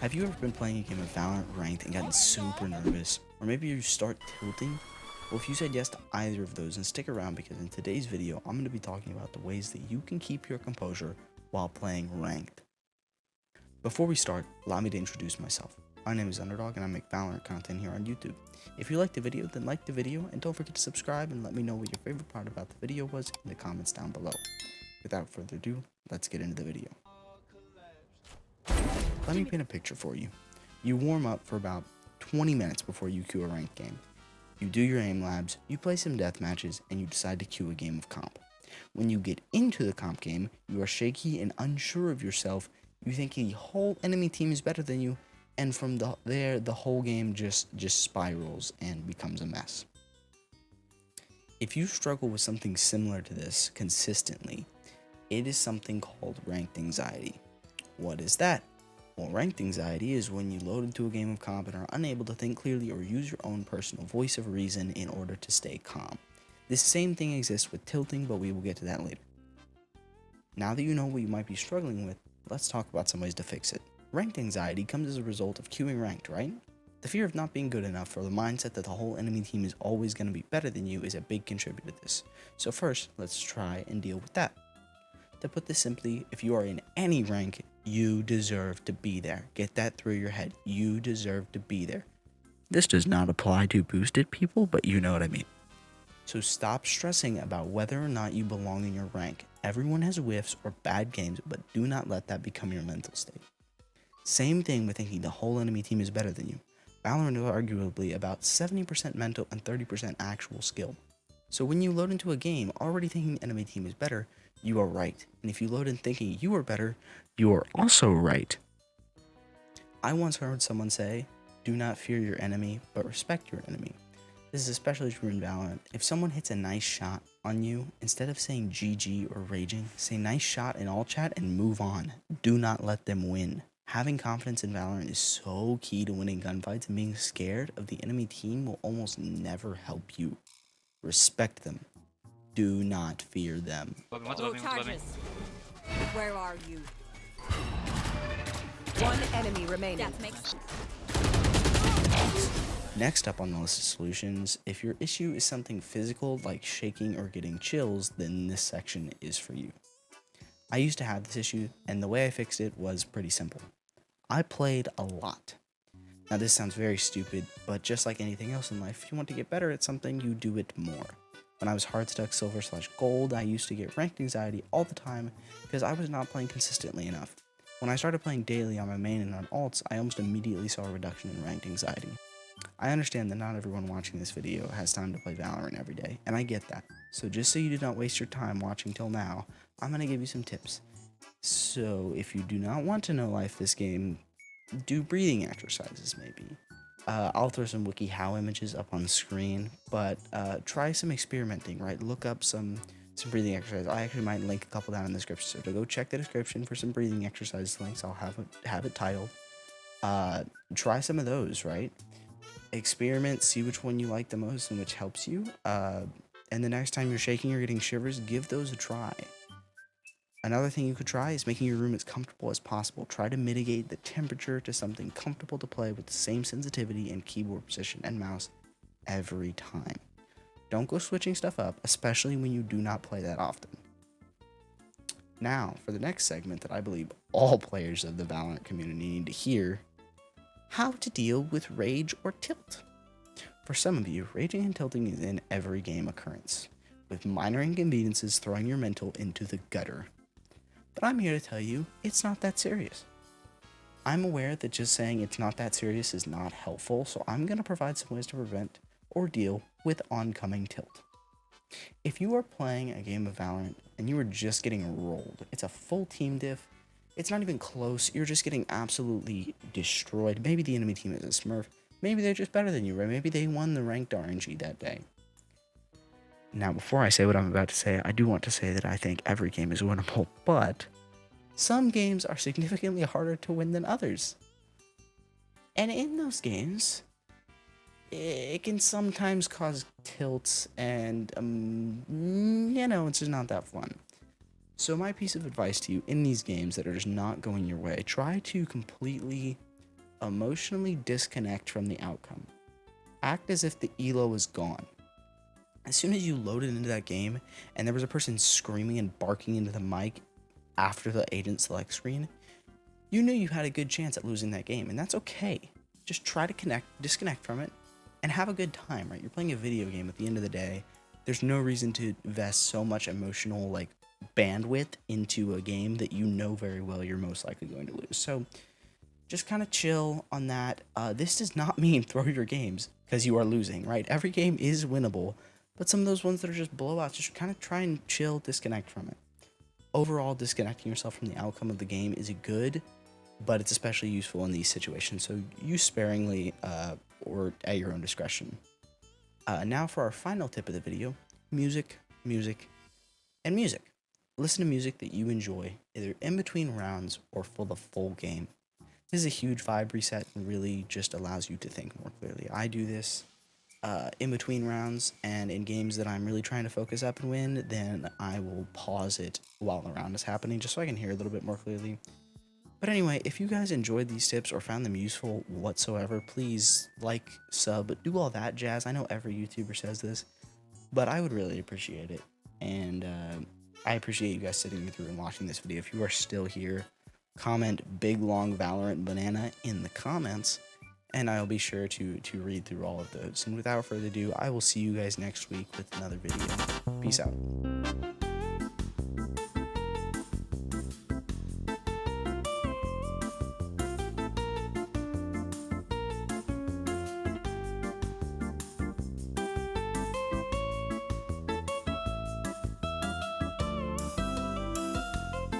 Have you ever been playing a game of Valorant Ranked and gotten super nervous? Or maybe you start tilting? Well, if you said yes to either of those, then stick around because in today's video, I'm going to be talking about the ways that you can keep your composure while playing Ranked. Before we start, allow me to introduce myself. My name is Underdog and I make Valorant content here on YouTube. If you liked the video, then like the video and don't forget to subscribe and let me know what your favorite part about the video was in the comments down below. Without further ado, let's get into the video. Let me paint a picture for you. You warm up for about 20 minutes before you queue a ranked game. You do your aim labs, you play some death matches, and you decide to queue a game of comp. When you get into the comp game, you are shaky and unsure of yourself. You think the whole enemy team is better than you, and from there, the whole game just spirals and becomes a mess. If you struggle with something similar to this consistently, it is something called ranked anxiety. What is that? Well, ranked anxiety is when you load into a game of comp and are unable to think clearly or use your own personal voice of reason in order to stay calm. This same thing exists with tilting, but we will get to that later. Now that you know what you might be struggling with, let's talk about some ways to fix it. Ranked anxiety comes as a result of queuing ranked, right? The fear of not being good enough or the mindset that the whole enemy team is always going to be better than you is a big contributor to this. So first, let's try and deal with that. To put this simply, if you are in any rank, you deserve to be there. Get that through your head. You deserve to be there. This does not apply to boosted people, but you know what I mean. So stop stressing about whether or not you belong in your rank. Everyone has whiffs or bad games, but do not let that become your mental state. Same thing with thinking the whole enemy team is better than you. Valorant is arguably about 70% mental and 30% actual skill. So when you load into a game already thinking the enemy team is better, you are right. And if you load in thinking you are better, you are also right. I once heard someone say, do not fear your enemy, but respect your enemy. This is especially true in Valorant. If someone hits a nice shot on you, instead of saying GG or raging, say nice shot in all chat and move on. Do not let them win. Having confidence in Valorant is so key to winning gunfights, and being scared of the enemy team will almost never help you. Respect them. Do not fear them. Low charges. Where are you? One enemy remaining. Next up on the list of solutions, if your issue is something physical like shaking or getting chills, then this section is for you. I used to have this issue, and the way I fixed it was pretty simple. I played a lot. Now this sounds very stupid, but just like anything else in life, if you want to get better at something, you do it more. When I was hard stuck silver/gold, I used to get ranked anxiety all the time because I was not playing consistently enough. When I started playing daily on my main and on alts, I almost immediately saw a reduction in ranked anxiety. I understand that not everyone watching this video has time to play Valorant every day, and I get that. So just so you do not waste your time watching till now, I'm going to give you some tips. So if you do not want to know life this game, do breathing exercises maybe. I'll throw some WikiHow images up on screen, but try some experimenting, right? Look up some breathing exercises. I actually might link a couple down in the description, so to go check the description for some breathing exercise links. I'll have it titled. Try some of those, right? Experiment, see which one you like the most and which helps you. And the next time you're shaking or getting shivers, give those a try. Another thing you could try is making your room as comfortable as possible. Try to mitigate the temperature to something comfortable to play with the same sensitivity and keyboard position and mouse every time. Don't go switching stuff up, especially when you do not play that often. Now, for the next segment that I believe all players of the Valorant community need to hear, how to deal with rage or tilt. For some of you, raging and tilting is in every game occurrence, with minor inconveniences throwing your mental into the gutter. But I'm here to tell you, it's not that serious. I'm aware that just saying it's not that serious is not helpful, so I'm going to provide some ways to prevent or deal with oncoming tilt. If you are playing a game of Valorant and you are just getting rolled, it's a full team diff, it's not even close, you're just getting absolutely destroyed. Maybe the enemy team is a smurf, maybe they're just better than you, right? Maybe they won the ranked RNG that day. Now, before I say what I'm about to say, I do want to say that I think every game is winnable, but some games are significantly harder to win than others. And in those games, it can sometimes cause tilts and, it's just not that fun. So my piece of advice to you in these games that are just not going your way, try to completely emotionally disconnect from the outcome. Act as if the elo was gone. As soon as you loaded into that game and there was a person screaming and barking into the mic after the agent select screen, you knew you had a good chance at losing that game, and that's okay. Just try to disconnect from it, and have a good time, right? You're playing a video game at the end of the day. There's no reason to invest so much emotional bandwidth into a game that you know very well you're most likely going to lose. So just kind of chill on that. This does not mean throw your games because you are losing, right? Every game is winnable, but some of those ones that are just blowouts, just kind of try and chill, disconnect from it. Overall, disconnecting yourself from the outcome of the game is good, but it's especially useful in these situations, so use sparingly or at your own discretion. Now for our final tip of the video: music, music, and music. Listen to music that you enjoy, either in between rounds or for the full game. This is a huge vibe reset and really just allows you to think more clearly. I do this in between rounds, and in games that I'm really trying to focus up and win, then I will pause it while the round is happening just so I can hear a little bit more clearly. But anyway, if you guys enjoyed these tips or found them useful whatsoever, please like, sub, do all that jazz. I know every YouTuber says this, but I would really appreciate it. And I appreciate you guys sitting through and watching this video. If you are still here, comment big long Valorant banana in the comments, and I'll be sure to read through all of those. And without further ado, I will see you guys next week with another video. Peace out.